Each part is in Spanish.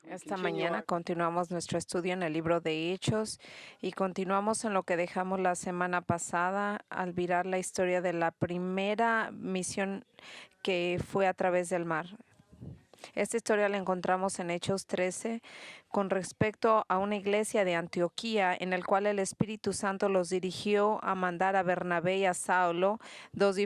Esta mañana continuamos nuestro estudio en el libro de Hechos y continuamos en lo que dejamos la semana pasada al mirar la historia de la primera misión que fue a través del mar. Esta historia la encontramos en Hechos 13 con respecto a una iglesia de Antioquía en el cual el Espíritu Santo los dirigió a mandar a Bernabé y a Saulo, dos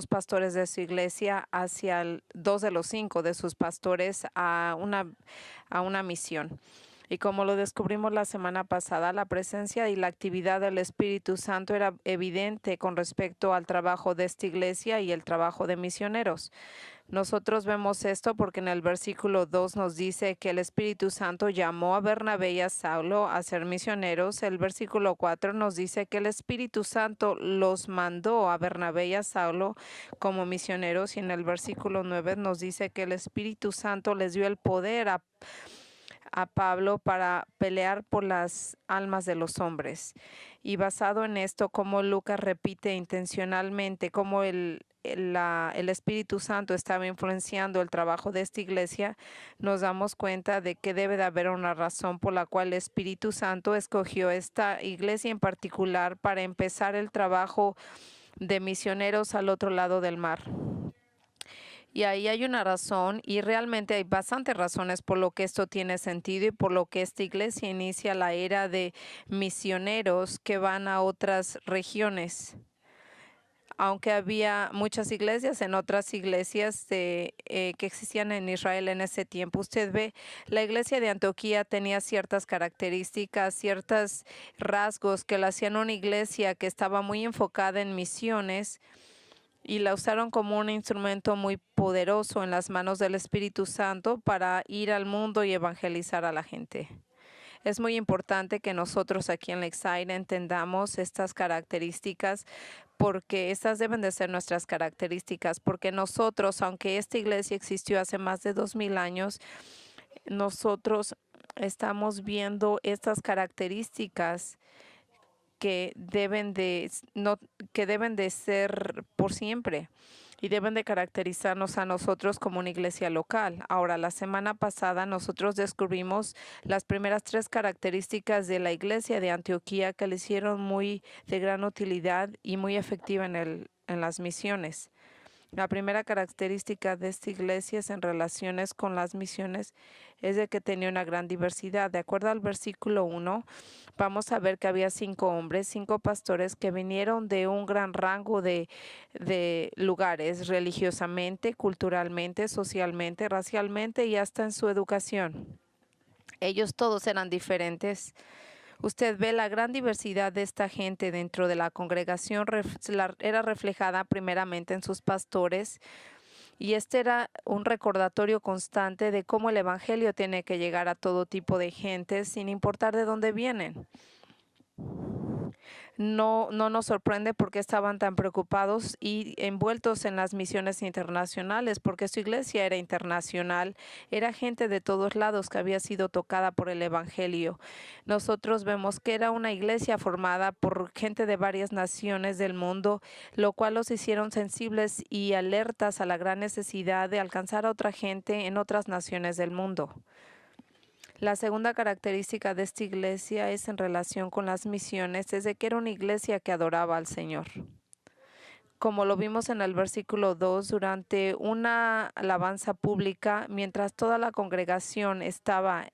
pastores de su iglesia, hacia dos de los 5 de sus pastores a una misión. Y como lo descubrimos la semana pasada, la presencia y la actividad del Espíritu Santo era evidente con respecto al trabajo de esta iglesia y el trabajo de misioneros. Nosotros vemos esto porque en el versículo 2 nos dice que el Espíritu Santo llamó a Bernabé y a Saulo a ser misioneros. El versículo 4 nos dice que el Espíritu Santo los mandó a Bernabé y a Saulo como misioneros. Y en el versículo 9 nos dice que el Espíritu Santo les dio el poder a Pablo para pelear por las almas de los hombres. Y basado en esto, como Lucas repite intencionalmente cómo el Espíritu Santo estaba influenciando el trabajo de esta iglesia, nos damos cuenta de que debe de haber una razón por la cual el Espíritu Santo escogió esta iglesia en particular para empezar el trabajo de misioneros al otro lado del mar. Y ahí hay una razón, y realmente hay bastantes razones por lo que esto tiene sentido y por lo que esta iglesia inicia la era de misioneros que van a otras regiones. Aunque había muchas iglesias en otras iglesias que existían en Israel en ese tiempo, usted ve, la iglesia de Antioquía tenía ciertas características, ciertos rasgos que la hacían una iglesia que estaba muy enfocada en misiones, y la usaron como un instrumento muy poderoso en las manos del Espíritu Santo para ir al mundo y evangelizar a la gente. Es muy importante que nosotros aquí en Lakeside entendamos estas características, porque estas deben de ser nuestras características, porque nosotros, aunque esta iglesia existió hace más de 2000 años, nosotros estamos viendo estas características que deben de ser por siempre y deben de caracterizarnos a nosotros como una iglesia local. Ahora, la semana pasada nosotros descubrimos las primeras 3 características de la iglesia de Antioquía que le hicieron muy de gran utilidad y muy efectiva en las misiones. La primera característica de esta iglesia en relaciones con las misiones es de que tenía una gran diversidad. De acuerdo al versículo 1, vamos a ver que había 5 hombres, 5 pastores que vinieron de un gran rango de lugares, religiosamente, culturalmente, socialmente, racialmente y hasta en su educación. Ellos todos eran diferentes. Usted ve la gran diversidad de esta gente dentro de la congregación, era reflejada primeramente en sus pastores, y este era un recordatorio constante de cómo el evangelio tiene que llegar a todo tipo de gente sin importar de dónde vienen. No nos sorprende porque estaban tan preocupados y envueltos en las misiones internacionales, porque su iglesia era internacional, era gente de todos lados que había sido tocada por el evangelio. Nosotros vemos que era una iglesia formada por gente de varias naciones del mundo, lo cual los hicieron sensibles y alertas a la gran necesidad de alcanzar a otra gente en otras naciones del mundo. La segunda característica de esta iglesia es en relación con las misiones, es de que era una iglesia que adoraba al Señor. Como lo vimos en el versículo 2, durante una alabanza pública, mientras toda la congregación estaba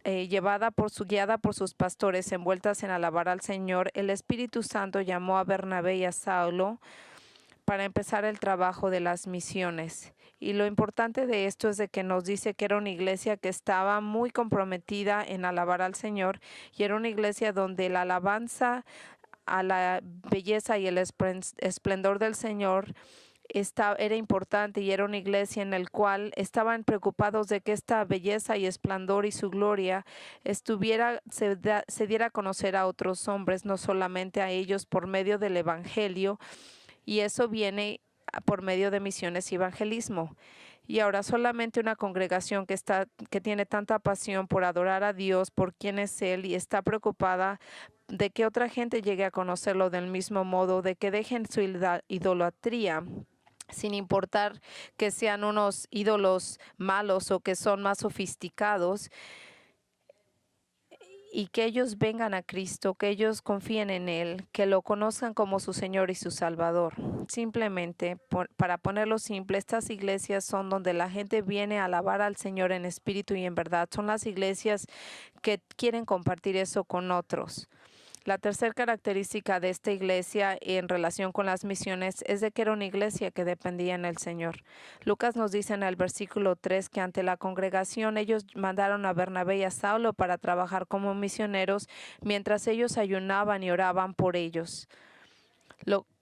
guiada por sus pastores, envueltas en alabar al Señor, el Espíritu Santo llamó a Bernabé y a Saulo para empezar el trabajo de las misiones. Y lo importante de esto es de que nos dice que era una iglesia que estaba muy comprometida en alabar al Señor, y era una iglesia donde la alabanza a la belleza y el esplendor del Señor era importante, y era una iglesia en la cual estaban preocupados de que esta belleza y esplendor y su gloria se diera a conocer a otros hombres, no solamente a ellos por medio del evangelio, y eso viene por medio de misiones y evangelismo. Y ahora solamente una congregación que tiene tanta pasión por adorar a Dios, por quién es Él, y está preocupada de que otra gente llegue a conocerlo del mismo modo, de que dejen su idolatría, sin importar que sean unos ídolos malos o que son más sofisticados, y que ellos vengan a Cristo, que ellos confíen en Él, que lo conozcan como su Señor y su Salvador. Simplemente, para ponerlo simple, estas iglesias son donde la gente viene a alabar al Señor en espíritu y en verdad. Son las iglesias que quieren compartir eso con otros. La tercera característica de esta iglesia en relación con las misiones es de que era una iglesia que dependía en el Señor. Lucas nos dice en el versículo 3 que ante la congregación ellos mandaron a Bernabé y a Saulo para trabajar como misioneros mientras ellos ayunaban y oraban por ellos.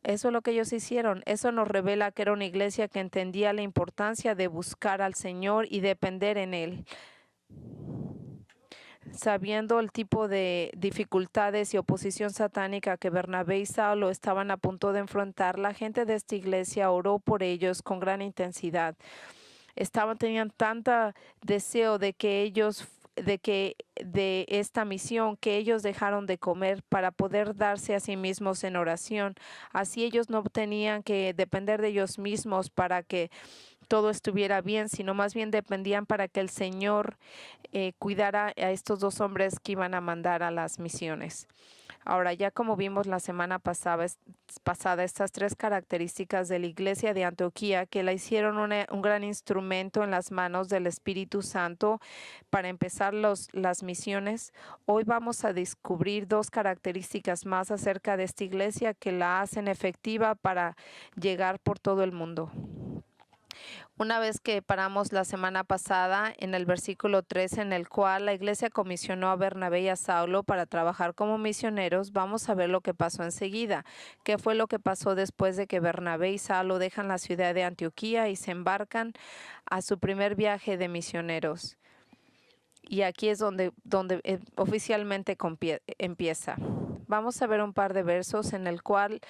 Eso es lo que ellos hicieron. Eso nos revela que era una iglesia que entendía la importancia de buscar al Señor y depender en Él. Sabiendo el tipo de dificultades y oposición satánica que Bernabé y Saulo estaban a punto de enfrentar, la gente de esta iglesia oró por ellos con gran intensidad. Tenían tanto deseo de esta misión, que ellos dejaron de comer para poder darse a sí mismos en oración. Así ellos no tenían que depender de ellos mismos para que todo estuviera bien, sino más bien dependían para que el Señor cuidara a estos dos hombres que iban a mandar a las misiones. Ahora, ya como vimos la semana pasada, estas tres características de la iglesia de Antioquía que la hicieron un gran instrumento en las manos del Espíritu Santo para empezar las misiones, hoy vamos a descubrir dos características más acerca de esta iglesia que la hacen efectiva para llegar por todo el mundo. Una vez que paramos la semana pasada en el versículo 3, en el cual la iglesia comisionó a Bernabé y a Saulo para trabajar como misioneros, vamos a ver lo que pasó enseguida. ¿Qué fue lo que pasó después de que Bernabé y Saulo dejan la ciudad de Antioquía y se embarcan a su primer viaje de misioneros? Y aquí es donde oficialmente empieza. Vamos a ver un par de versos en el cual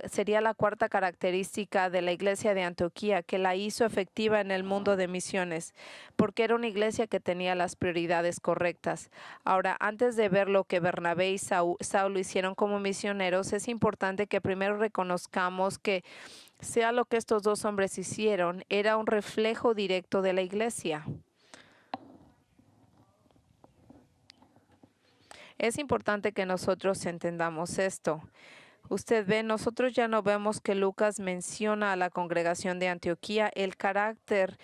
sería la cuarta característica de la iglesia de Antioquía que la hizo efectiva en el mundo de misiones, porque era una iglesia que tenía las prioridades correctas. Ahora, antes de ver lo que Bernabé y Saulo hicieron como misioneros, es importante que primero reconozcamos que sea lo que estos dos hombres hicieron, era un reflejo directo de la iglesia. Es importante que nosotros entendamos esto. Usted ve, nosotros ya no vemos que Lucas menciona a la congregación de Antioquía. El carácter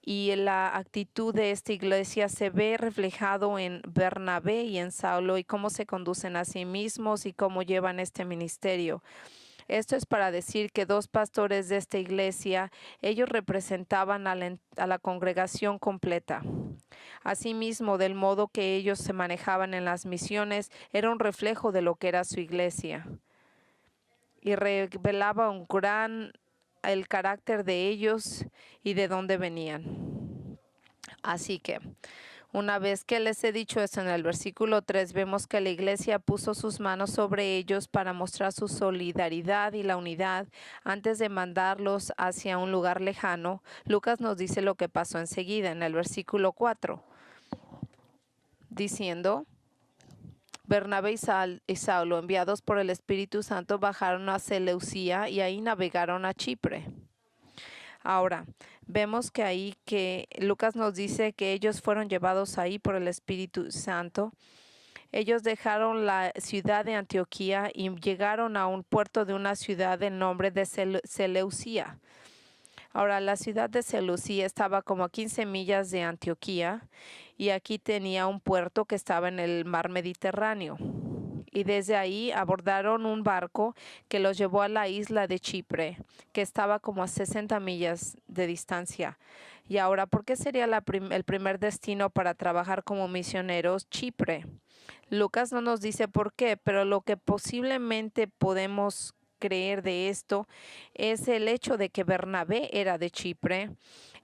y la actitud de esta iglesia se ve reflejado en Bernabé y en Saulo y cómo se conducen a sí mismos y cómo llevan este ministerio. Esto es para decir que dos pastores de esta iglesia, ellos representaban a la congregación completa. Asimismo, del modo que ellos se manejaban en las misiones, era un reflejo de lo que era su iglesia. Y revelaba el carácter de ellos y de dónde venían. Así que, una vez que les he dicho esto en el versículo 3, vemos que la iglesia puso sus manos sobre ellos para mostrar su solidaridad y la unidad antes de mandarlos hacia un lugar lejano. Lucas nos dice lo que pasó enseguida en el versículo 4, diciendo: Bernabé y Saulo, enviados por el Espíritu Santo, bajaron a Seleucía y ahí navegaron a Chipre. Ahora, vemos que ahí que Lucas nos dice que ellos fueron llevados ahí por el Espíritu Santo. Ellos dejaron la ciudad de Antioquía y llegaron a un puerto de una ciudad de nombre de Seleucía. Ahora, la ciudad de Seleucía estaba como a 15 millas de Antioquía y aquí tenía un puerto que estaba en el mar Mediterráneo. Y desde ahí abordaron un barco que los llevó a la isla de Chipre, que estaba como a 60 millas de distancia. Y ahora, ¿por qué sería el primer destino para trabajar como misioneros Chipre? Lucas no nos dice por qué, pero lo que posiblemente podemos creer de esto es el hecho de que Bernabé era de Chipre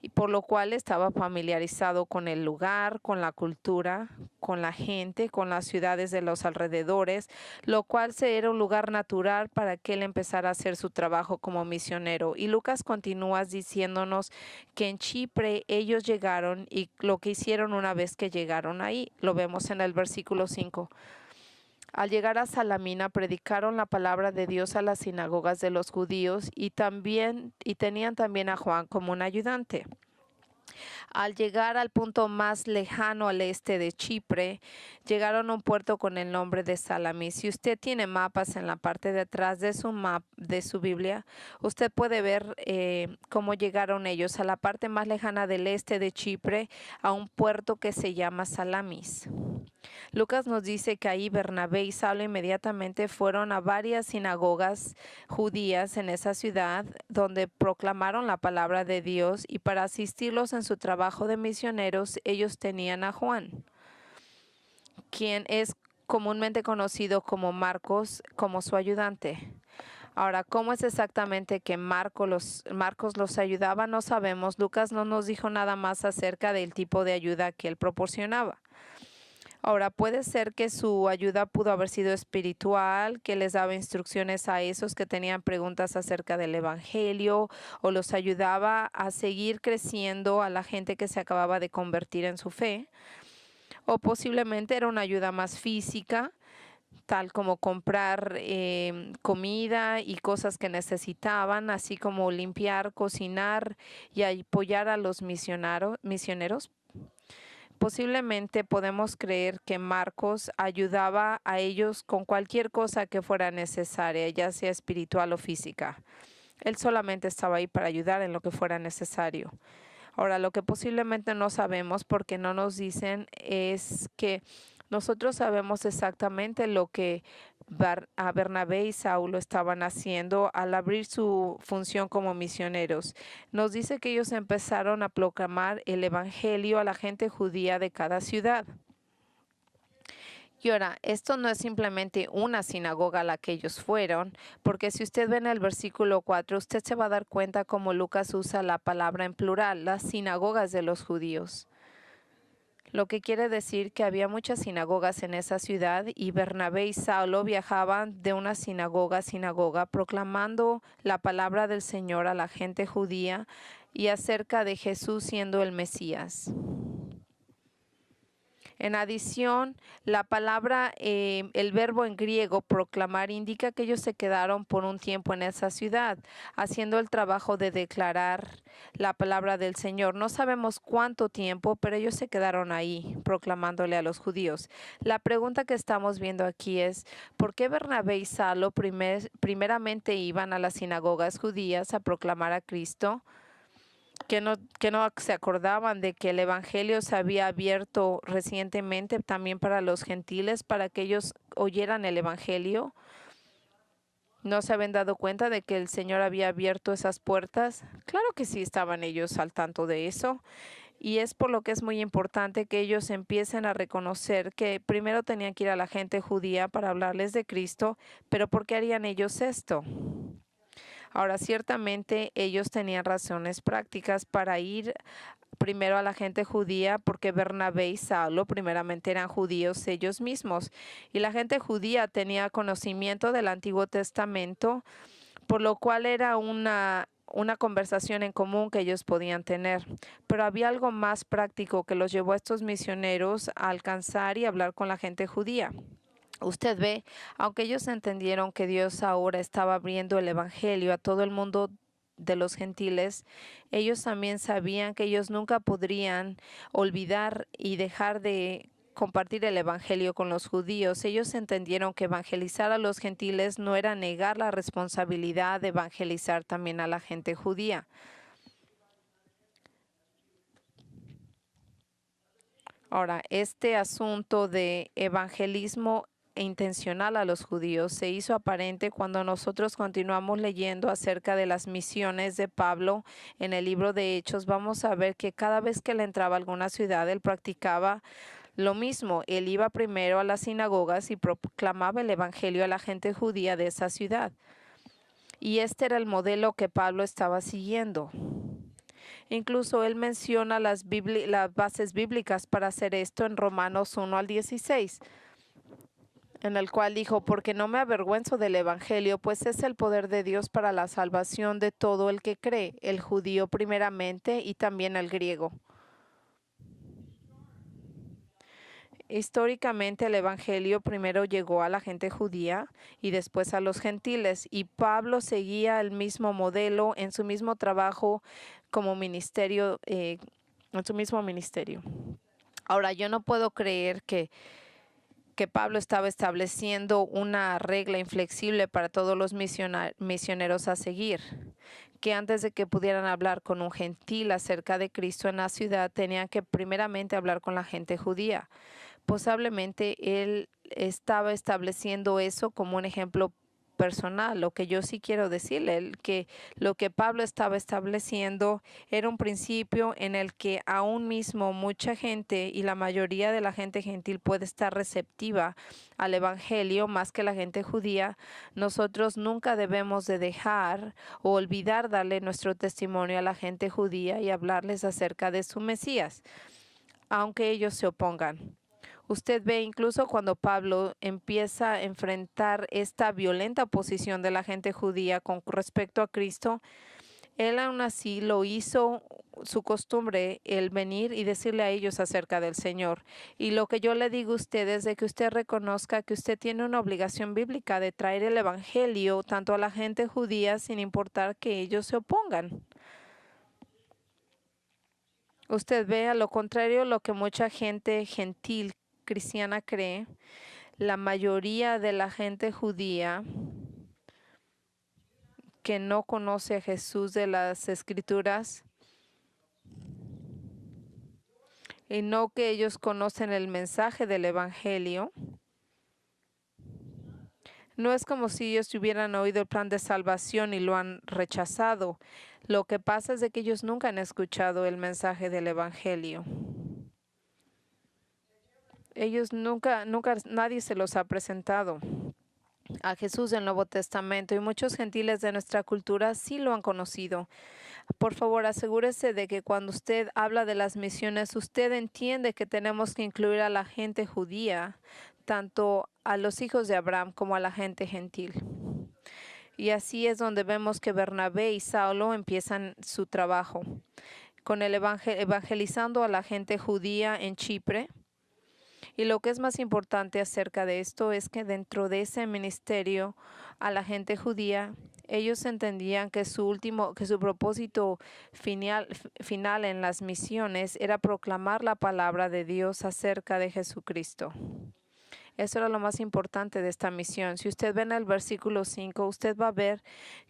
y por lo cual estaba familiarizado con el lugar, con la cultura, con la gente, con las ciudades de los alrededores, lo cual era un lugar natural para que él empezara a hacer su trabajo como misionero. Y Lucas continúa diciéndonos que en Chipre ellos llegaron y lo que hicieron una vez que llegaron ahí, lo vemos en el versículo 5. Al llegar a Salamina, predicaron la palabra de Dios a las sinagogas de los judíos y tenían también a Juan como un ayudante. Al llegar al punto más lejano al este de Chipre, llegaron a un puerto con el nombre de Salamis. Si usted tiene mapas en la parte de atrás de su Biblia, usted puede ver cómo llegaron ellos a la parte más lejana del este de Chipre, a un puerto que se llama Salamis. Lucas nos dice que ahí Bernabé y Saulo inmediatamente fueron a varias sinagogas judías en esa ciudad donde proclamaron la palabra de Dios, y para asistirlos en su trabajo de misioneros ellos tenían a Juan, quien es comúnmente conocido como Marcos, como su ayudante. Ahora, ¿cómo es exactamente que Marcos los ayudaba? No sabemos. Lucas no nos dijo nada más acerca del tipo de ayuda que él proporcionaba. Ahora, puede ser que su ayuda pudo haber sido espiritual, que les daba instrucciones a esos que tenían preguntas acerca del evangelio, o los ayudaba a seguir creciendo a la gente que se acababa de convertir en su fe. O posiblemente era una ayuda más física, tal como comprar comida y cosas que necesitaban, así como limpiar, cocinar y apoyar a los misioneros. Posiblemente podemos creer que Marcos ayudaba a ellos con cualquier cosa que fuera necesaria, ya sea espiritual o física. Él solamente estaba ahí para ayudar en lo que fuera necesario. Ahora, lo que posiblemente no sabemos, porque no nos dicen, es que nosotros sabemos exactamente lo que a Bernabé y Saulo estaban haciendo al abrir su función como misioneros. Nos dice que ellos empezaron a proclamar el evangelio a la gente judía de cada ciudad. Y ahora, esto no es simplemente una sinagoga a la que ellos fueron, porque si usted ve en el versículo 4, usted se va a dar cuenta cómo Lucas usa la palabra en plural, las sinagogas de los judíos. Lo que quiere decir que había muchas sinagogas en esa ciudad, y Bernabé y Saulo viajaban de una sinagoga a sinagoga proclamando la palabra del Señor a la gente judía y acerca de Jesús siendo el Mesías. En adición, la palabra, el verbo en griego proclamar, indica que ellos se quedaron por un tiempo en esa ciudad, haciendo el trabajo de declarar la palabra del Señor. No sabemos cuánto tiempo, pero ellos se quedaron ahí, proclamándole a los judíos. La pregunta que estamos viendo aquí es, ¿por qué Bernabé y Saulo primeramente iban a las sinagogas judías a proclamar a Cristo? Que no se acordaban de que el evangelio se había abierto recientemente también para los gentiles, para que ellos oyeran el evangelio. ¿No se habían dado cuenta de que el Señor había abierto esas puertas? Claro que sí, estaban ellos al tanto de eso. Y es por lo que es muy importante que ellos empiecen a reconocer que primero tenían que ir a la gente judía para hablarles de Cristo, pero ¿por qué harían ellos esto? Ahora, ciertamente ellos tenían razones prácticas para ir primero a la gente judía, porque Bernabé y Saulo primeramente eran judíos ellos mismos, y la gente judía tenía conocimiento del Antiguo Testamento, por lo cual era una conversación en común que ellos podían tener. Pero había algo más práctico que los llevó a estos misioneros a alcanzar y hablar con la gente judía. Usted ve, aunque ellos entendieron que Dios ahora estaba abriendo el evangelio a todo el mundo de los gentiles, ellos también sabían que ellos nunca podrían olvidar y dejar de compartir el evangelio con los judíos. Ellos entendieron que evangelizar a los gentiles no era negar la responsabilidad de evangelizar también a la gente judía. Ahora, este asunto de evangelismo intencional a los judíos se hizo aparente cuando nosotros continuamos leyendo acerca de las misiones de Pablo en el libro de Hechos. Vamos a ver que cada vez que él entraba a alguna ciudad, él practicaba lo mismo. Él iba primero a las sinagogas y proclamaba el evangelio a la gente judía de esa ciudad. Y este era el modelo que Pablo estaba siguiendo. Incluso él menciona las bases bíblicas para hacer esto en Romanos 1 al 16, en el cual dijo, porque no me avergüenzo del Evangelio, pues es el poder de Dios para la salvación de todo el que cree, el judío primeramente y también el griego. Históricamente el Evangelio primero llegó a la gente judía y después a los gentiles, y Pablo seguía el mismo modelo en su mismo trabajo como ministerio, en su mismo ministerio. Ahora, yo no puedo creer que Pablo estaba estableciendo una regla inflexible para todos los misioneros a seguir, que antes de que pudieran hablar con un gentil acerca de Cristo en la ciudad, tenían que primeramente hablar con la gente judía. Posiblemente él estaba estableciendo eso como un ejemplo personal. Lo que yo sí quiero decirle, que lo que Pablo estaba estableciendo era un principio en el que aún mismo mucha gente y la mayoría de la gente gentil puede estar receptiva al evangelio más que la gente judía. Nosotros nunca debemos de dejar o olvidar darle nuestro testimonio a la gente judía y hablarles acerca de su Mesías, aunque ellos se opongan. Usted ve incluso cuando Pablo empieza a enfrentar esta violenta oposición de la gente judía con respecto a Cristo, él aún así lo hizo su costumbre el venir y decirle a ellos acerca del Señor. Y lo que yo le digo a usted es de que usted reconozca que usted tiene una obligación bíblica de traer el evangelio tanto a la gente judía sin importar que ellos se opongan. Usted ve a lo contrario lo que mucha gente gentil cristiana cree. La mayoría de la gente judía que no conoce a Jesús de las Escrituras y no que ellos conocen el mensaje del Evangelio, no es como si ellos hubieran oído el plan de salvación y lo han rechazado. Lo que pasa es de que ellos nunca han escuchado el mensaje del Evangelio. Ellos nunca, nadie se los ha presentado a Jesús del Nuevo Testamento, y muchos gentiles de nuestra cultura sí lo han conocido. Por favor, asegúrese de que cuando usted habla de las misiones, usted entiende que tenemos que incluir a la gente judía, tanto a los hijos de Abraham como a la gente gentil. Y así es donde vemos que Bernabé y Saulo empiezan su trabajo, con el evangelizando a la gente judía en Chipre. Y lo que es más importante acerca de esto es que dentro de ese ministerio a la gente judía, ellos entendían que su propósito final en las misiones era proclamar la palabra de Dios acerca de Jesucristo. Eso era lo más importante de esta misión. Si usted ve en el versículo 5, usted va a ver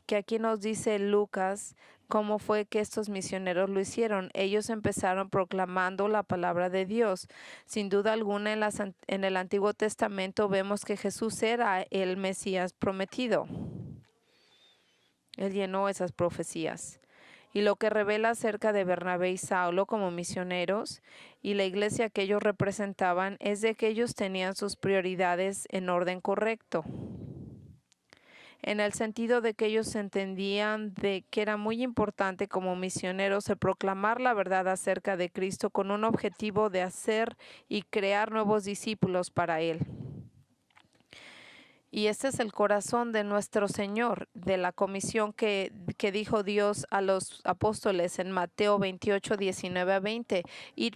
que aquí nos dice Lucas cómo fue que estos misioneros lo hicieron. Ellos empezaron proclamando la palabra de Dios. Sin duda alguna, en el Antiguo Testamento vemos que Jesús era el Mesías prometido. Él llenó esas profecías. Y lo que revela acerca de Bernabé y Saulo como misioneros y la iglesia que ellos representaban es de que ellos tenían sus prioridades en orden correcto, en el sentido de que ellos entendían de que era muy importante como misioneros el proclamar la verdad acerca de Cristo con un objetivo de hacer y crear nuevos discípulos para Él. Y este es el corazón de nuestro Señor, de la comisión que dijo Dios a los apóstoles en Mateo 28, 19 a 20. Y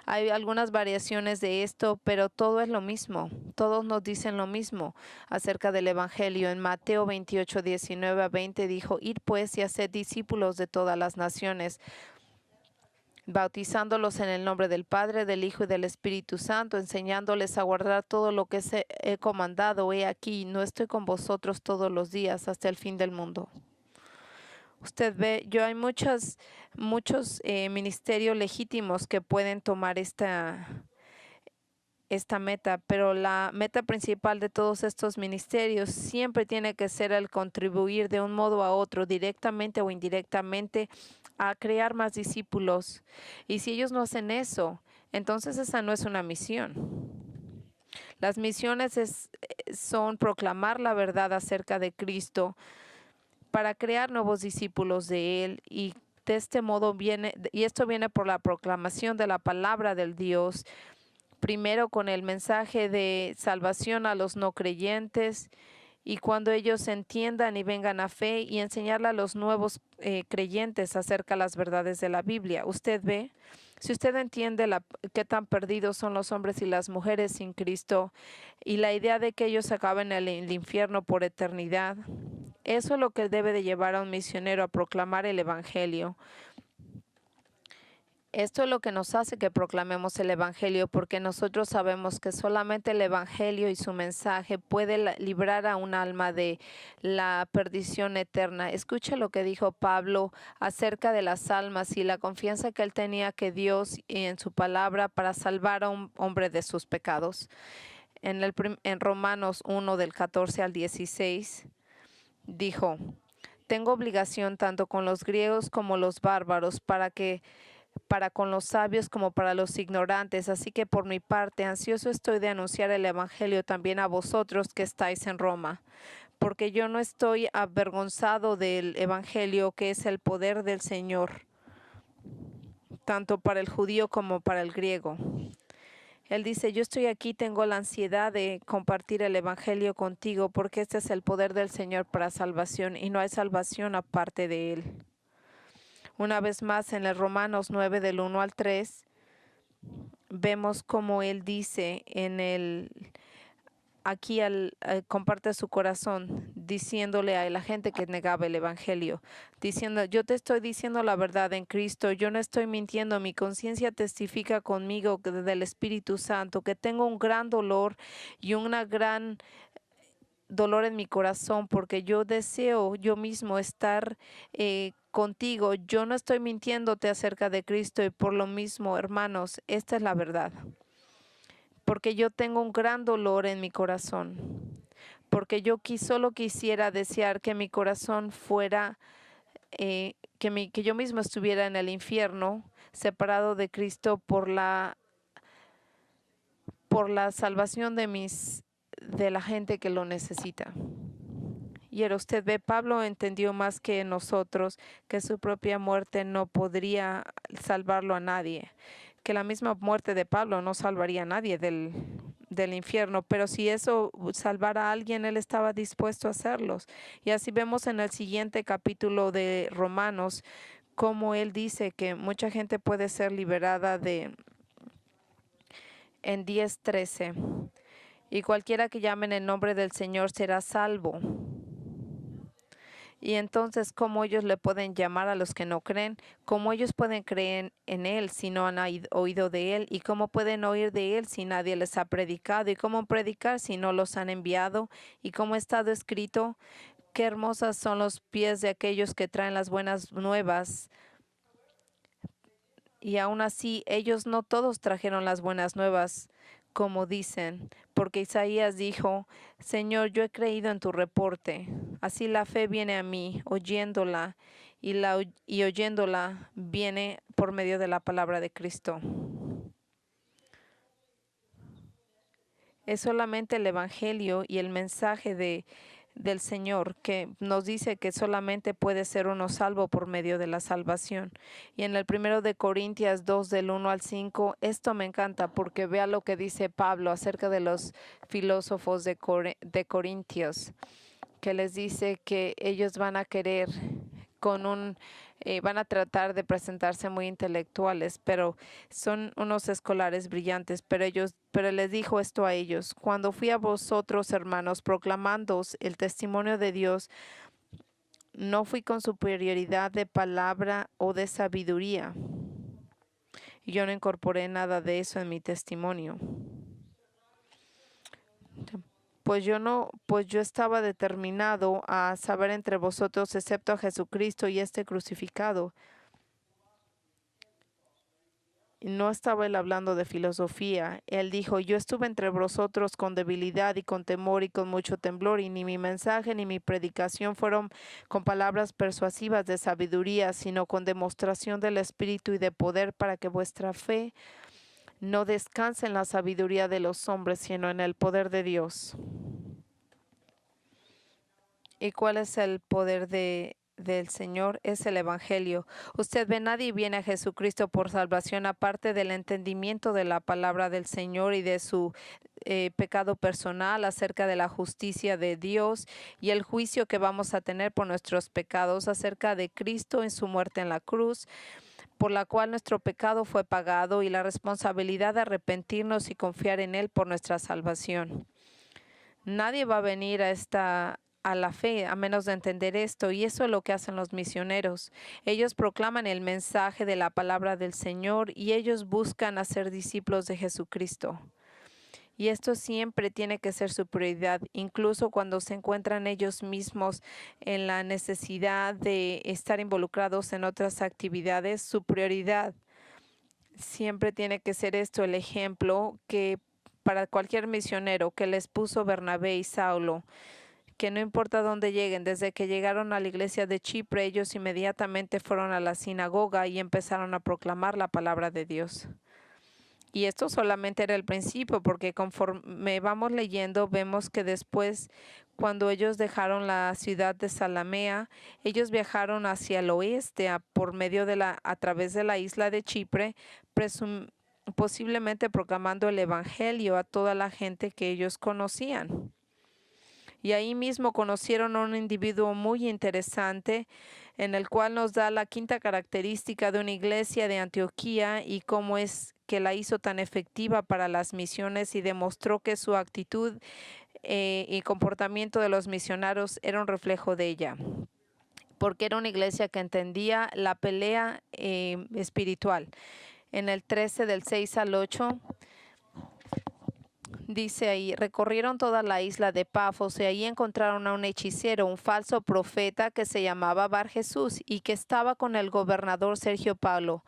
hay algunas variaciones de esto, pero todo es lo mismo. Todos nos dicen lo mismo acerca del Evangelio. En Mateo 28, 19 a 20 dijo, id pues y haced discípulos de todas las naciones, bautizándolos en el nombre del Padre, del Hijo y del Espíritu Santo, enseñándoles a guardar todo lo que he comandado. He aquí, no estoy con vosotros todos los días hasta el fin del mundo. Usted ve, hay muchos ministerios legítimos que pueden tomar esta meta, pero la meta principal de todos estos ministerios siempre tiene que ser el contribuir de un modo a otro, directamente o indirectamente, a crear más discípulos. Y si ellos no hacen eso, entonces esa no es una misión. Las misiones son proclamar la verdad acerca de Cristo para crear nuevos discípulos de Él y De este modo viene, y esto viene por la proclamación de la palabra del Dios, primero con el mensaje de salvación a los no creyentes, y cuando ellos entiendan y vengan a fe y enseñarle a los nuevos creyentes acerca de las verdades de la Biblia. Usted ve, si usted entiende qué tan perdidos son los hombres y las mujeres sin Cristo y la idea de que ellos acaben en el infierno por eternidad, eso es lo que debe de llevar a un misionero a proclamar el Evangelio. Esto es lo que nos hace que proclamemos el Evangelio, porque nosotros sabemos que solamente el Evangelio y su mensaje puede librar a un alma de la perdición eterna. Escucha lo que dijo Pablo acerca de las almas y la confianza que él tenía que Dios y en su palabra para salvar a un hombre de sus pecados. En Romanos 1 del 14 al 16 dijo: tengo obligación tanto con los griegos como los bárbaros para con los sabios como para los ignorantes. Así que por mi parte, ansioso estoy de anunciar el Evangelio también a vosotros que estáis en Roma, porque yo no estoy avergonzado del Evangelio, que es el poder del Señor, tanto para el judío como para el griego. Él dice: yo estoy aquí, tengo la ansiedad de compartir el Evangelio contigo, porque este es el poder del Señor para salvación, y no hay salvación aparte de Él. Una vez más, en el Romanos 9 del 1 al 3, vemos como él dice aquí comparte su corazón, diciéndole a la gente que negaba el Evangelio, diciendo: yo te estoy diciendo la verdad en Cristo, yo no estoy mintiendo, mi conciencia testifica conmigo del Espíritu Santo que tengo un gran dolor y una gran dolor en mi corazón, porque yo deseo yo mismo estar contigo. Yo no estoy mintiéndote acerca de Cristo, y por lo mismo, hermanos, esta es la verdad. Porque yo tengo un gran dolor en mi corazón, porque yo solo quisiera desear que mi corazón fuera, que yo mismo estuviera en el infierno, separado de Cristo por la salvación de la gente que lo necesita. Y ahora usted ve, Pablo entendió más que nosotros que su propia muerte no podría salvarlo a nadie, que la misma muerte de Pablo no salvaría a nadie del infierno, pero si eso salvara a alguien, él estaba dispuesto a hacerlos. Y así vemos en el siguiente capítulo de Romanos cómo él dice que mucha gente puede ser liberada en 10:13, y cualquiera que llame en el nombre del Señor será salvo. Y entonces, ¿cómo ellos le pueden llamar a los que no creen? ¿Cómo ellos pueden creer en Él si no han oído de Él? ¿Y cómo pueden oír de Él si nadie les ha predicado? ¿Y cómo predicar si no los han enviado? ¿Y cómo ha estado escrito? Qué hermosas son los pies de aquellos que traen las buenas nuevas. Y aún así, ellos no todos trajeron las buenas nuevas, como dicen, porque Isaías dijo: Señor, yo he creído en tu reporte. Así la fe viene a mí, oyéndola, y oyéndola viene por medio de la palabra de Cristo. Es solamente el Evangelio y el mensaje del Señor que nos dice que solamente puede ser uno salvo por medio de la salvación. Y en el 1 de Corintios 2 del 1 al 5, esto me encanta, porque vea lo que dice Pablo acerca de los filósofos de Corintios, que les dice que ellos van a querer van a tratar de presentarse muy intelectuales, pero son unos escolares brillantes. Pero les dijo esto a ellos: cuando fui a vosotros, hermanos, proclamándoos el testimonio de Dios, no fui con superioridad de palabra o de sabiduría. Yo no incorporé nada de eso en mi testimonio. Pues yo estaba determinado a saber entre vosotros excepto a Jesucristo y este crucificado. No estaba él hablando de filosofía. Él dijo: yo estuve entre vosotros con debilidad y con temor y con mucho temblor, y ni mi mensaje ni mi predicación fueron con palabras persuasivas de sabiduría, sino con demostración del Espíritu y de poder, para que vuestra fe no descanse en la sabiduría de los hombres, sino en el poder de Dios. ¿Y cuál es el poder de del Señor es el Evangelio. Usted ve, nadie viene a Jesucristo por salvación aparte del entendimiento de la palabra del Señor y de su pecado personal, acerca de la justicia de Dios y el juicio que vamos a tener por nuestros pecados, acerca de Cristo en su muerte en la cruz, por la cual nuestro pecado fue pagado, y la responsabilidad de arrepentirnos y confiar en Él por nuestra salvación. Nadie va a venir a la fe a menos de entender esto, y eso es lo que hacen los misioneros. Ellos proclaman el mensaje de la palabra del Señor y ellos buscan hacer discípulos de Jesucristo. Y esto siempre tiene que ser su prioridad, incluso cuando se encuentran ellos mismos en la necesidad de estar involucrados en otras actividades. Su prioridad siempre tiene que ser esto, el ejemplo que para cualquier misionero que les puso Bernabé y Saulo, que no importa dónde lleguen, desde que llegaron a la iglesia de Chipre, ellos inmediatamente fueron a la sinagoga y empezaron a proclamar la palabra de Dios. Y esto solamente era el principio, porque conforme vamos leyendo, vemos que después, cuando ellos dejaron la ciudad de Salamea, ellos viajaron hacia el oeste a través de la isla de Chipre, posiblemente proclamando el evangelio a toda la gente que ellos conocían. Y ahí mismo conocieron a un individuo muy interesante, en el cual nos da la quinta característica de una iglesia de Antioquía y cómo es que la hizo tan efectiva para las misiones, y demostró que su actitud y comportamiento de los misioneros era un reflejo de ella, porque era una iglesia que entendía la pelea espiritual. En el 13 del 6 al 8 dice ahí: recorrieron toda la isla de Pafos y ahí encontraron a un hechicero, un falso profeta que se llamaba Bar Jesús y que estaba con el gobernador Sergio Paulo.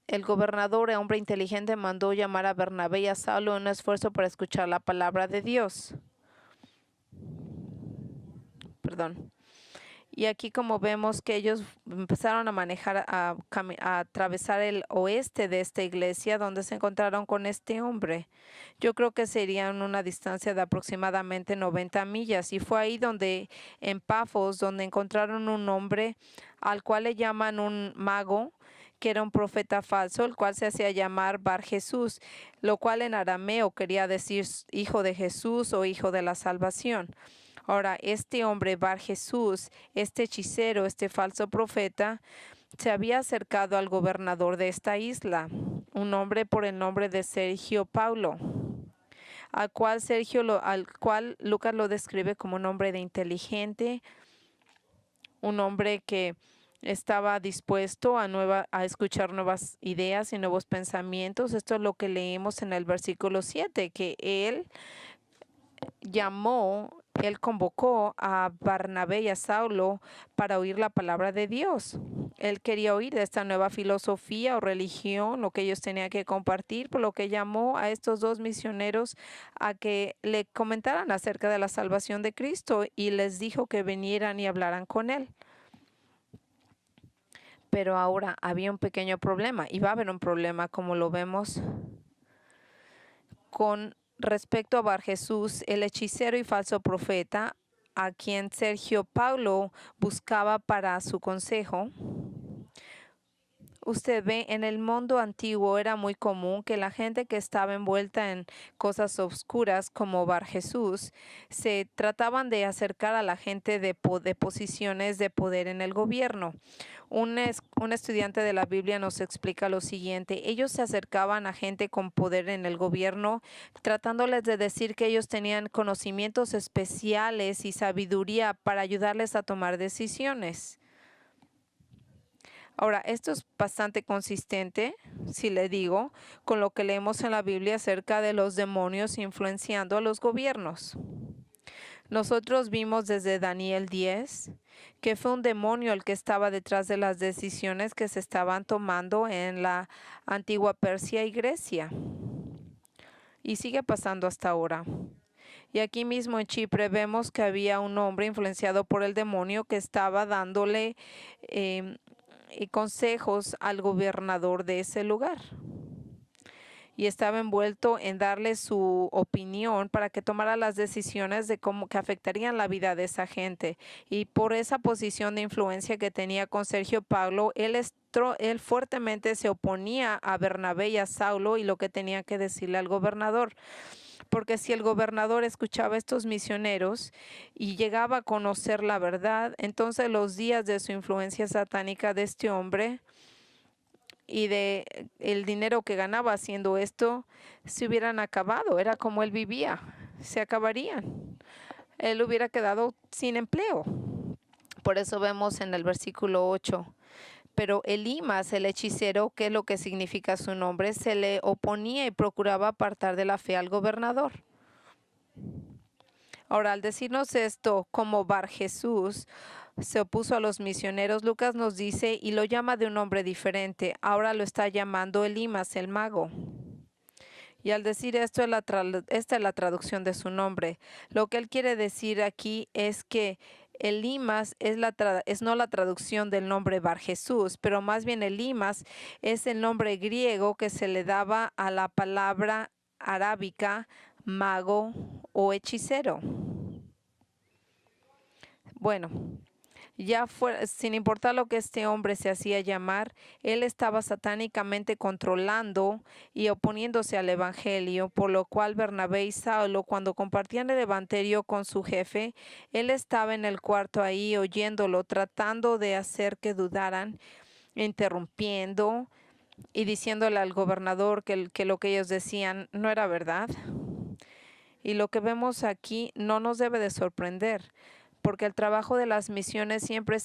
El gobernador, hombre inteligente, mandó llamar a Bernabé y a Saulo en un esfuerzo para escuchar la palabra de Dios. Y aquí, como vemos, que ellos empezaron a manejar, a atravesar el oeste de esta iglesia, donde se encontraron con este hombre. Yo creo que serían una distancia de aproximadamente 90 millas. Y fue ahí donde, en Pafos, donde encontraron un hombre al cual le llaman un mago, que era un profeta falso, el cual se hacía llamar Bar Jesús, lo cual en arameo quería decir hijo de Jesús o hijo de la salvación. Ahora, este hombre Bar Jesús, este hechicero, este falso profeta, se había acercado al gobernador de esta isla, un hombre por el nombre de Sergio Paulo, al cual Lucas lo describe como un hombre de inteligente, un hombre que estaba dispuesto a escuchar nuevas ideas y nuevos pensamientos. Esto es lo que leemos en el versículo 7, que él convocó a Bernabé y a Saulo para oír la palabra de Dios. Él quería oír de esta nueva filosofía o religión, lo que ellos tenían que compartir, por lo que llamó a estos dos misioneros a que le comentaran acerca de la salvación de Cristo y les dijo que vinieran y hablaran con él. Pero ahora había un pequeño problema, y va a haber un problema, como lo vemos con respecto a Bar Jesús, el hechicero y falso profeta, a quien Sergio Paulo buscaba para su consejo. Usted ve, en el mundo antiguo era muy común que la gente que estaba envuelta en cosas oscuras como Bar Jesús se trataban de acercar a la gente de posiciones de poder en el gobierno. Un estudiante de la Biblia nos explica lo siguiente: ellos se acercaban a gente con poder en el gobierno, tratándoles de decir que ellos tenían conocimientos especiales y sabiduría para ayudarles a tomar decisiones. Ahora, esto es bastante consistente, si le digo, con lo que leemos en la Biblia acerca de los demonios influenciando a los gobiernos. Nosotros vimos desde Daniel 10 que fue un demonio el que estaba detrás de las decisiones que se estaban tomando en la antigua Persia y Grecia. Y sigue pasando hasta ahora. Y aquí mismo en Chipre vemos que había un hombre influenciado por el demonio que estaba dándole y consejos al gobernador de ese lugar. y estaba envuelto en darle su opinión para que tomara las decisiones de cómo que afectarían la vida de esa gente. Y por esa posición de influencia que tenía con Sergio Paulo, él fuertemente se oponía a Bernabé y a Saulo y lo que tenía que decirle al gobernador. Porque si el gobernador escuchaba a estos misioneros y llegaba a conocer la verdad, entonces los días de su influencia satánica de este hombre y de el dinero que ganaba haciendo esto se hubieran acabado. Era como él vivía, se acabarían. Él hubiera quedado sin empleo. Por eso vemos en el versículo 8. Pero Elimas, el hechicero, que es lo que significa su nombre, se le oponía y procuraba apartar de la fe al gobernador. Ahora, al decirnos esto, como Bar Jesús se opuso a los misioneros, Lucas nos dice y lo llama de un nombre diferente. Ahora lo está llamando Elimas, el mago. Y al decir esto, esta es la traducción de su nombre. Lo que él quiere decir aquí es que Elimas es no la traducción del nombre Bar Jesús, pero más bien Elimas es el nombre griego que se le daba a la palabra arábica mago o hechicero. Bueno, sin importar lo que este hombre se hacía llamar, él estaba satánicamente controlando y oponiéndose al evangelio, por lo cual Bernabé y Saulo, cuando compartían el evangelio con su jefe, él estaba en el cuarto ahí oyéndolo, tratando de hacer que dudaran, interrumpiendo y diciéndole al gobernador que lo que ellos decían no era verdad. Y lo que vemos aquí no nos debe de sorprender, porque el trabajo de las misiones siempre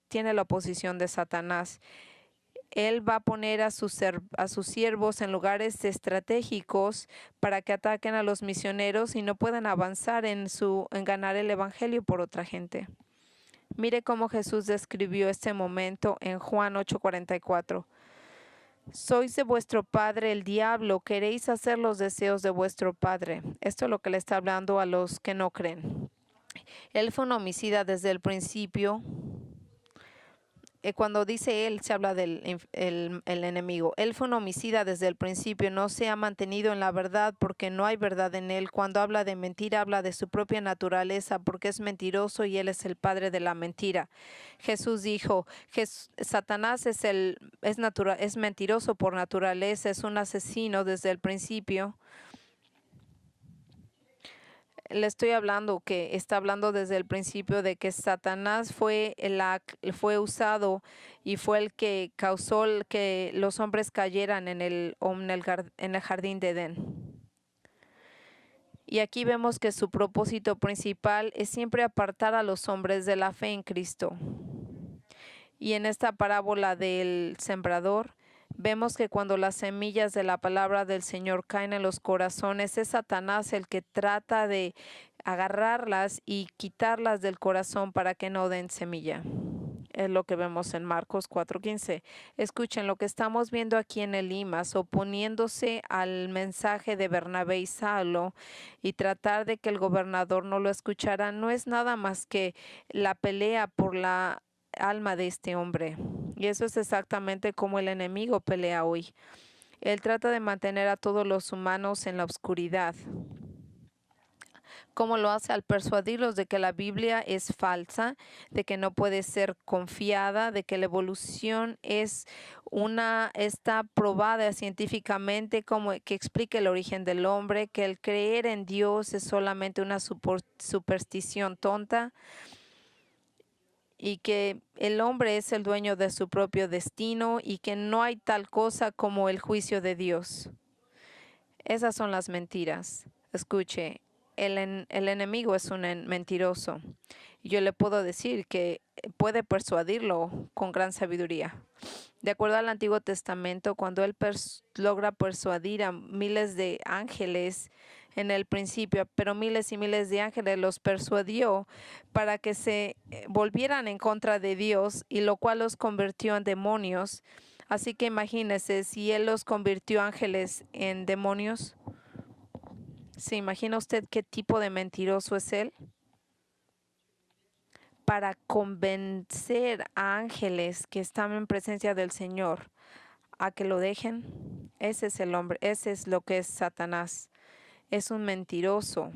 tiene la oposición de Satanás. Él va a poner a sus siervos en lugares estratégicos para que ataquen a los misioneros y no puedan avanzar en ganar el evangelio por otra gente. Mire cómo Jesús describió este momento en Juan 8:44. Sois de vuestro padre el diablo, queréis hacer los deseos de vuestro padre. Esto es lo que le está hablando a los que no creen. Él fue un homicida desde el principio. Cuando dice él, se habla del el enemigo. Él fue un homicida desde el principio, no se ha mantenido en la verdad porque no hay verdad en él. Cuando habla de mentira, habla de su propia naturaleza porque es mentiroso y él es el padre de la mentira. Jesús dijo, Satanás es mentiroso por naturaleza, es un asesino desde el principio. Le estoy hablando que está hablando desde el principio de que Satanás fue usado y fue el que causó que los hombres cayeran en el jardín de Edén. Y aquí vemos que su propósito principal es siempre apartar a los hombres de la fe en Cristo. Y en esta parábola del sembrador, vemos que cuando las semillas de la palabra del Señor caen en los corazones, es Satanás el que trata de agarrarlas y quitarlas del corazón para que no den semilla. Es lo que vemos en Marcos 4:15. Escuchen lo que estamos viendo aquí en Elimas, oponiéndose al mensaje de Bernabé y Saulo y tratar de que el gobernador no lo escuchara, no es nada más que la pelea por la alma de este hombre. Y eso es exactamente como el enemigo pelea hoy. Él trata de mantener a todos los humanos en la oscuridad. ¿Cómo lo hace? Al persuadirlos de que la Biblia es falsa, de que no puede ser confiada, de que la evolución está probada científicamente, como que explica el origen del hombre, que el creer en Dios es solamente una superstición tonta, y que el hombre es el dueño de su propio destino y que no hay tal cosa como el juicio de Dios. Esas son las mentiras. Escuche, el enemigo es un mentiroso. Yo le puedo decir que puede persuadirlo con gran sabiduría. De acuerdo al Antiguo Testamento, cuando él logra persuadir a miles de ángeles en el principio, pero miles y miles de ángeles los persuadió para que se volvieran en contra de Dios, y lo cual los convirtió en demonios. Así que imagínese, si él los convirtió ángeles en demonios, ¿se imagina usted qué tipo de mentiroso es él? Para convencer a ángeles que están en presencia del Señor a que lo dejen. Ese es el hombre, ese es lo que es Satanás. Es un mentiroso.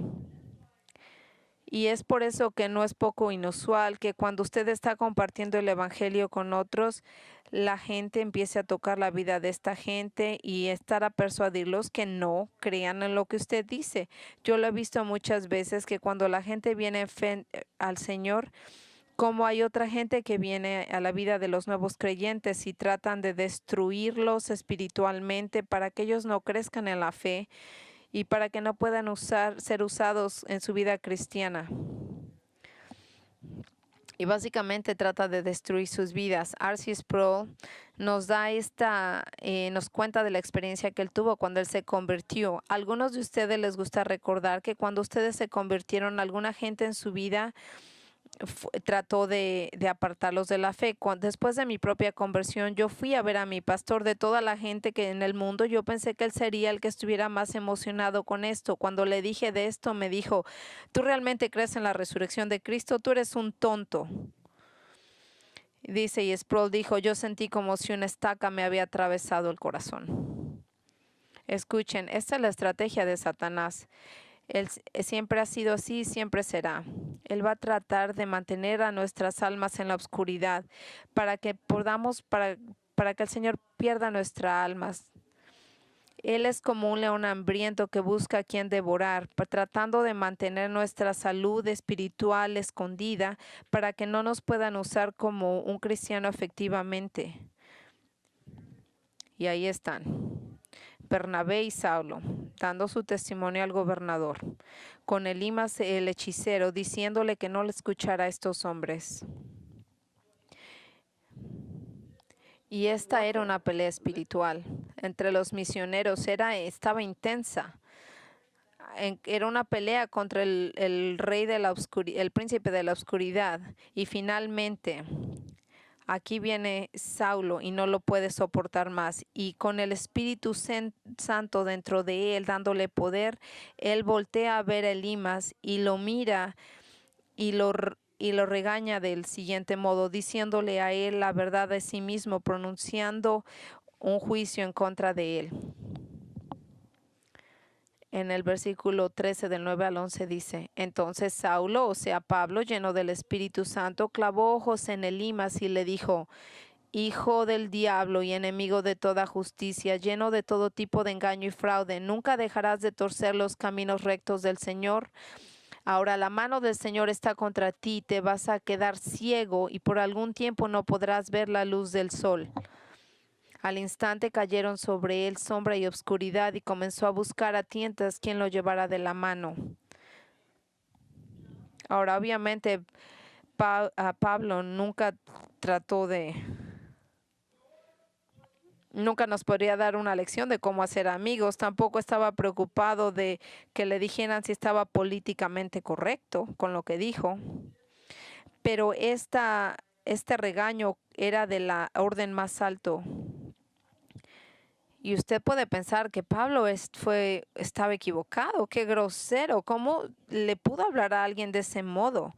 Y es por eso que no es poco inusual que cuando usted está compartiendo el evangelio con otros, la gente empiece a tocar la vida de esta gente y estar a persuadirlos que no crean en lo que usted dice. Yo lo he visto muchas veces que cuando la gente viene al Señor, como hay otra gente que viene a la vida de los nuevos creyentes y tratan de destruirlos espiritualmente para que ellos no crezcan en la fe y para que no puedan ser usados en su vida cristiana. Y básicamente trata de destruir sus vidas. R.C. Sproul nos nos cuenta de la experiencia que él tuvo cuando él se convirtió. A algunos de ustedes les gusta recordar que cuando ustedes se convirtieron, alguna gente en su vida trató de apartarlos de la fe. Después de mi propia conversión, yo fui a ver a mi pastor. De toda la gente que en el mundo, yo pensé que él sería el que estuviera más emocionado con esto. Cuando le dije de esto, me dijo: ¿tú realmente crees en la resurrección de Cristo? Tú eres un tonto. Dice, y Sproul dijo: yo sentí como si una estaca me había atravesado el corazón. Escuchen, esta es la estrategia de Satanás. Él siempre ha sido así y siempre será. Él va a tratar de mantener a nuestras almas en la oscuridad para que para que el Señor pierda nuestras almas. Él es como un león hambriento que busca a quien devorar, tratando de mantener nuestra salud espiritual escondida para que no nos puedan usar como un cristiano efectivamente. Y ahí están Bernabé y Saulo, dando su testimonio al gobernador, con Elimas el hechicero, diciéndole que no le escuchara a estos hombres. Y esta era una pelea espiritual entre los misioneros, estaba intensa. Era una pelea contra el rey de la oscuridad, el príncipe de la oscuridad. Y finalmente, aquí viene Saulo y no lo puede soportar más. Y con el Espíritu Santo dentro de él, dándole poder, él voltea a ver a Elimas y lo mira y lo regaña del siguiente modo, diciéndole a él la verdad de sí mismo, pronunciando un juicio en contra de él. En el versículo 13 del 9 al 11 dice: entonces Saulo, o sea Pablo, lleno del Espíritu Santo, clavó ojos en Elimas y le dijo: hijo del diablo y enemigo de toda justicia, lleno de todo tipo de engaño y fraude, ¿nunca dejarás de torcer los caminos rectos del Señor? Ahora la mano del Señor está contra ti, te vas a quedar ciego y por algún tiempo no podrás ver la luz del sol. Al instante cayeron sobre él sombra y obscuridad y comenzó a buscar a tientas quien lo llevara de la mano. Ahora, obviamente, Pablo nunca nos podría dar una lección de cómo hacer amigos. Tampoco estaba preocupado de que le dijeran si estaba políticamente correcto con lo que dijo. Pero este regaño era de la orden más alto. Y usted puede pensar que Pablo estaba equivocado, qué grosero, ¿cómo le pudo hablar a alguien de ese modo?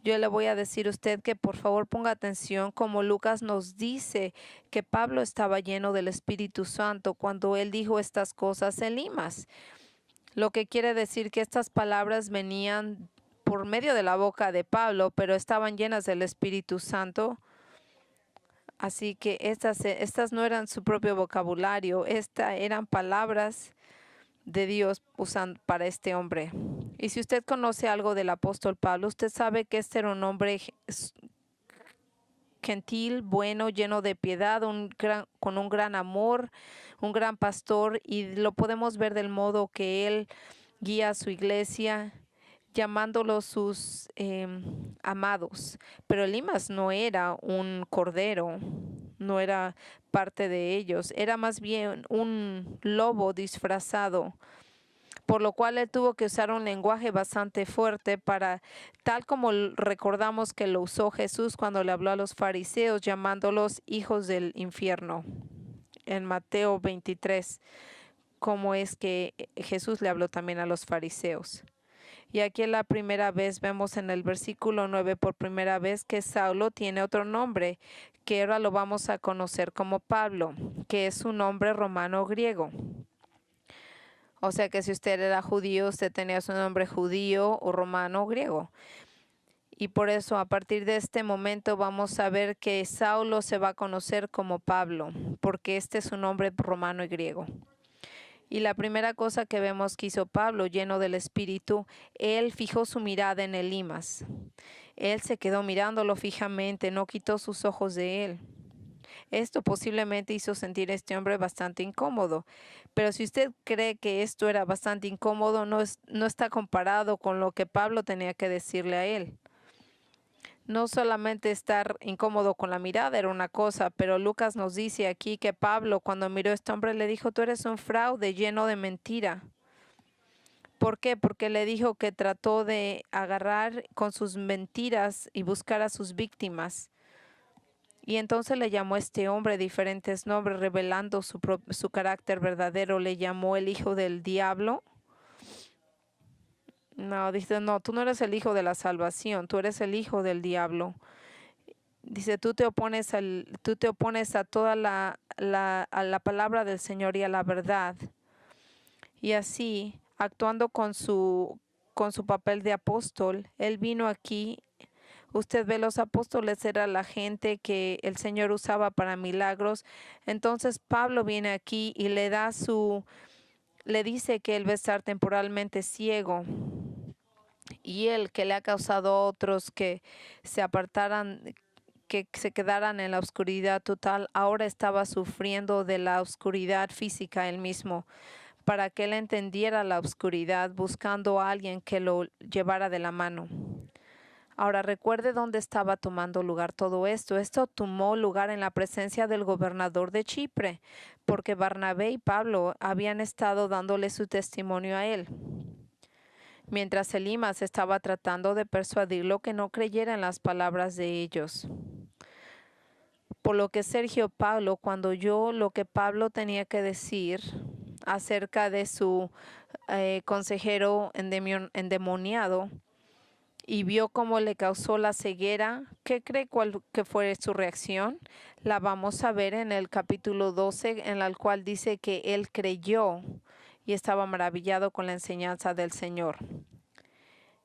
Yo le voy a decir a usted que por favor ponga atención como Lucas nos dice que Pablo estaba lleno del Espíritu Santo cuando él dijo estas cosas en Elimas. Lo que quiere decir que estas palabras venían por medio de la boca de Pablo, pero estaban llenas del Espíritu Santo. Así que estas no eran su propio vocabulario, eran palabras de Dios usando para este hombre. Y si usted conoce algo del apóstol Pablo, usted sabe que este era un hombre gentil, bueno, lleno de piedad, con un gran amor, un gran pastor, y lo podemos ver del modo que él guía a su iglesia, llamándolos sus amados. Pero Elimas no era un cordero, no era parte de ellos, era más bien un lobo disfrazado, por lo cual él tuvo que usar un lenguaje bastante fuerte tal como recordamos que lo usó Jesús cuando le habló a los fariseos, llamándolos hijos del infierno. En Mateo 23, como es que Jesús le habló también a los fariseos. Y aquí la primera vez vemos en el versículo 9 por primera vez que Saulo tiene otro nombre, que ahora lo vamos a conocer como Pablo, que es un nombre romano griego. O sea que si usted era judío, usted tenía su nombre judío o romano o griego. Y por eso a partir de este momento vamos a ver que Saulo se va a conocer como Pablo, porque este es un nombre romano y griego. Y la primera cosa que vemos que hizo Pablo, lleno del Espíritu, él fijó su mirada en Elimas. Él se quedó mirándolo fijamente, no quitó sus ojos de él. Esto posiblemente hizo sentir a este hombre bastante incómodo. Pero si usted cree que esto era bastante incómodo, no está comparado con lo que Pablo tenía que decirle a él. No solamente estar incómodo con la mirada era una cosa, pero Lucas nos dice aquí que Pablo, cuando miró a este hombre, le dijo: tú eres un fraude lleno de mentira. ¿Por qué? Porque le dijo que trató de agarrar con sus mentiras y buscar a sus víctimas. Y entonces le llamó a este hombre diferentes nombres, revelando su carácter verdadero. Le llamó el hijo del diablo. No, dice, no, tú no eres el hijo de la salvación, tú eres el hijo del diablo. Dice, tú te opones a toda a la palabra del Señor y a la verdad. Y así, actuando con su papel de apóstol, él vino aquí. Usted ve, los apóstoles era la gente que el Señor usaba para milagros. Entonces Pablo viene aquí y le dice que él va a estar temporalmente ciego. Y él, que le ha causado a otros que se apartaran, que se quedaran en la oscuridad total, ahora estaba sufriendo de la oscuridad física él mismo, para que él entendiera la oscuridad, buscando a alguien que lo llevara de la mano. Ahora recuerde dónde estaba tomando lugar todo esto. Esto tomó lugar en la presencia del gobernador de Chipre, porque Barnabé y Pablo habían estado dándole su testimonio a él. Mientras Elimas estaba tratando de persuadirlo que no creyera en las palabras de ellos. Por lo que Sergio Paulo, cuando oyó lo que Pablo tenía que decir acerca de su consejero endemoniado y vio cómo le causó la ceguera, ¿qué cree que fue su reacción? La vamos a ver en el capítulo 12, en el cual dice que él creyó y estaba maravillado con la enseñanza del Señor.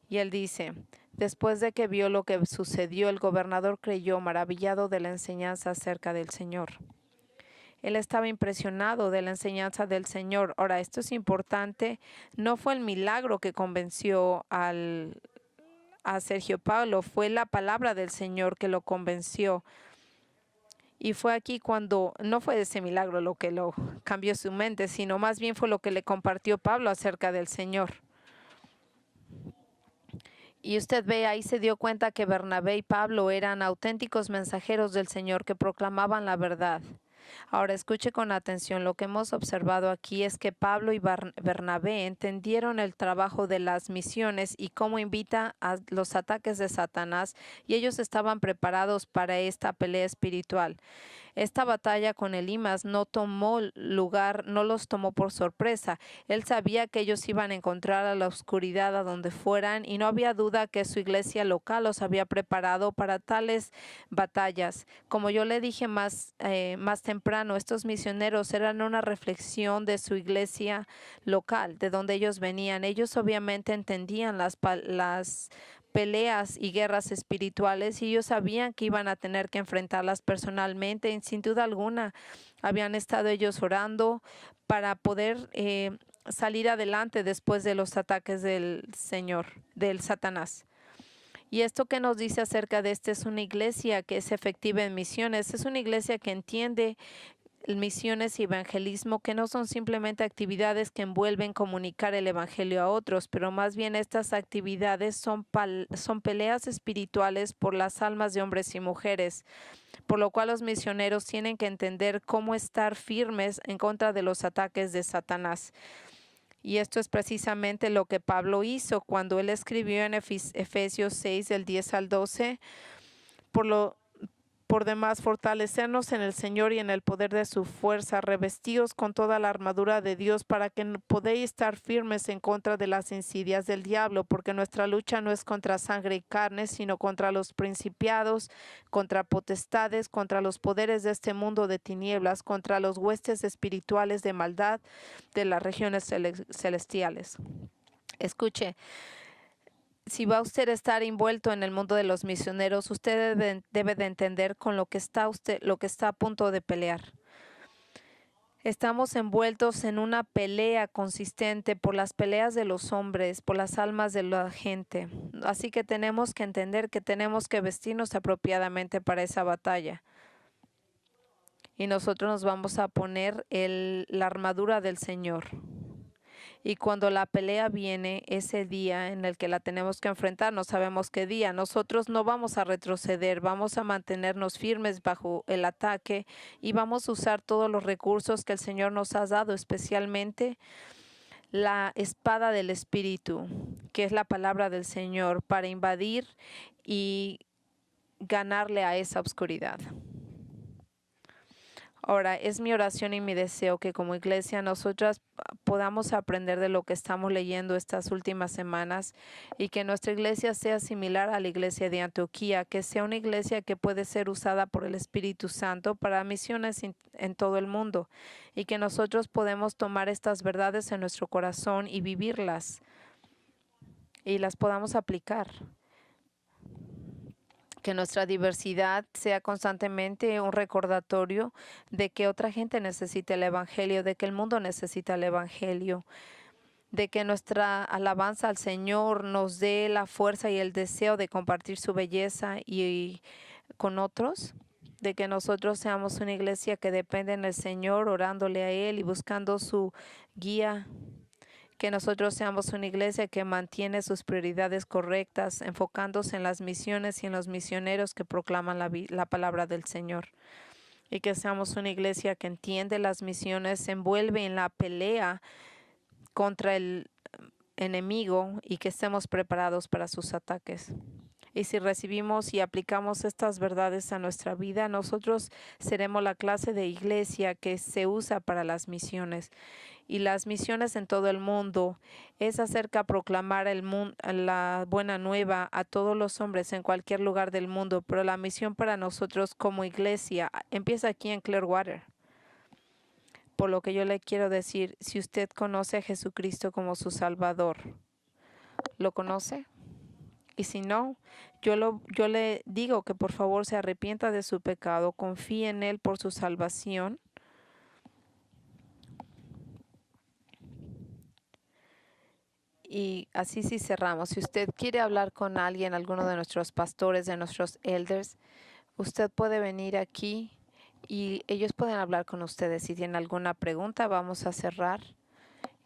Y él dice: después de que vio lo que sucedió, el gobernador creyó, maravillado de la enseñanza acerca del Señor. Él estaba impresionado de la enseñanza del Señor. Ahora, esto es importante. No fue el milagro que convenció a Sergio Paulo, fue la palabra del Señor que lo convenció. Y fue aquí cuando no fue ese milagro lo que lo cambió su mente, sino más bien fue lo que le compartió Pablo acerca del Señor. Y usted ve, ahí se dio cuenta que Bernabé y Pablo eran auténticos mensajeros del Señor que proclamaban la verdad. Ahora escuche con atención, lo que hemos observado aquí es que Pablo y Bernabé entendieron el trabajo de las misiones y cómo invita a los ataques de Satanás, y ellos estaban preparados para esta pelea espiritual. Esta batalla con Elimas no tomó lugar, no los tomó por sorpresa. Él sabía que ellos iban a encontrar a la oscuridad a donde fueran, y no había duda que su iglesia local los había preparado para tales batallas. Como yo le dije más temprano, estos misioneros eran una reflexión de su iglesia local, de donde ellos venían. Ellos obviamente entendían las peleas y guerras espirituales, y ellos sabían que iban a tener que enfrentarlas personalmente, y sin duda alguna habían estado ellos orando para poder salir adelante después de los ataques del Satanás. Y esto que nos dice acerca de es una iglesia que es efectiva en misiones, es una iglesia que entiende misiones y evangelismo, que no son simplemente actividades que envuelven comunicar el evangelio a otros, pero más bien estas actividades son peleas espirituales por las almas de hombres y mujeres, por lo cual los misioneros tienen que entender cómo estar firmes en contra de los ataques de Satanás. Y esto es precisamente lo que Pablo hizo cuando él escribió en Efesios 6, del 10 al 12, por por demás, fortalecernos en el Señor y en el poder de su fuerza, revestidos con toda la armadura de Dios para que podáis estar firmes en contra de las insidias del diablo, porque nuestra lucha no es contra sangre y carne, sino contra los principados, contra potestades, contra los poderes de este mundo de tinieblas, contra los huestes espirituales de maldad de las regiones celestiales. Escuche. Si va usted a estar envuelto en el mundo de los misioneros, usted debe de entender con lo que está a punto de pelear. Estamos envueltos en una pelea consistente por las peleas de los hombres, por las almas de la gente. Así que tenemos que entender que tenemos que vestirnos apropiadamente para esa batalla. Y nosotros nos vamos a poner la armadura del Señor. Y cuando la pelea viene, ese día en el que la tenemos que enfrentar, no sabemos qué día. Nosotros no vamos a retroceder, vamos a mantenernos firmes bajo el ataque y vamos a usar todos los recursos que el Señor nos ha dado, especialmente la espada del Espíritu, que es la palabra del Señor, para invadir y ganarle a esa oscuridad. Ahora, es mi oración y mi deseo que como iglesia nosotras podamos aprender de lo que estamos leyendo estas últimas semanas y que nuestra iglesia sea similar a la iglesia de Antioquía, que sea una iglesia que puede ser usada por el Espíritu Santo para misiones en todo el mundo y que nosotros podemos tomar estas verdades en nuestro corazón y vivirlas y las podamos aplicar. Que nuestra diversidad sea constantemente un recordatorio de que otra gente necesita el Evangelio, de que el mundo necesita el Evangelio, de que nuestra alabanza al Señor nos dé la fuerza y el deseo de compartir su belleza y con otros, de que nosotros seamos una iglesia que depende en el Señor, orándole a Él y buscando su guía. Que nosotros seamos una iglesia que mantiene sus prioridades correctas, enfocándose en las misiones y en los misioneros que proclaman la palabra del Señor. Y que seamos una iglesia que entiende las misiones, se envuelve en la pelea contra el enemigo y que estemos preparados para sus ataques. Y si recibimos y aplicamos estas verdades a nuestra vida, nosotros seremos la clase de iglesia que se usa para las misiones. Y las misiones en todo el mundo es acerca de proclamar la buena nueva a todos los hombres en cualquier lugar del mundo. Pero la misión para nosotros como iglesia empieza aquí en Clearwater. Por lo que yo le quiero decir, si usted conoce a Jesucristo como su Salvador, ¿lo conoce? Y si no, yo le digo que por favor se arrepienta de su pecado, confíe en Él por su salvación. Y así sí cerramos. Si usted quiere hablar con alguien, alguno de nuestros pastores, de nuestros elders, usted puede venir aquí y ellos pueden hablar con ustedes. Si tienen alguna pregunta, vamos a cerrar.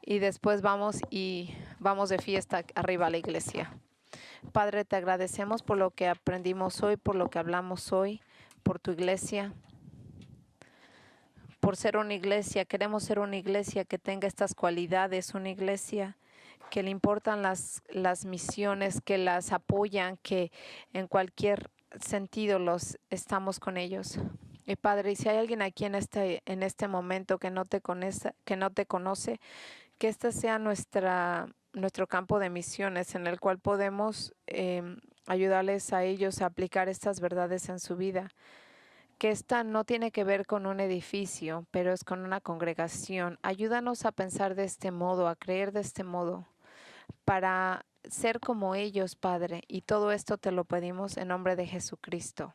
Y después vamos de fiesta arriba a la iglesia. Padre, te agradecemos por lo que aprendimos hoy, por lo que hablamos hoy, por tu iglesia, por ser una iglesia. Queremos ser una iglesia que tenga estas cualidades, una iglesia que le importan las misiones, que las apoyan, que en cualquier sentido estamos con ellos. Y Padre, y si hay alguien aquí en este momento que no te conoce, que este sea nuestro campo de misiones en el cual podemos ayudarles a ellos a aplicar estas verdades en su vida. Que esta no tiene que ver con un edificio, pero es con una congregación. Ayúdanos a pensar de este modo, a creer de este modo, para ser como ellos, Padre. Y todo esto te lo pedimos en nombre de Jesucristo.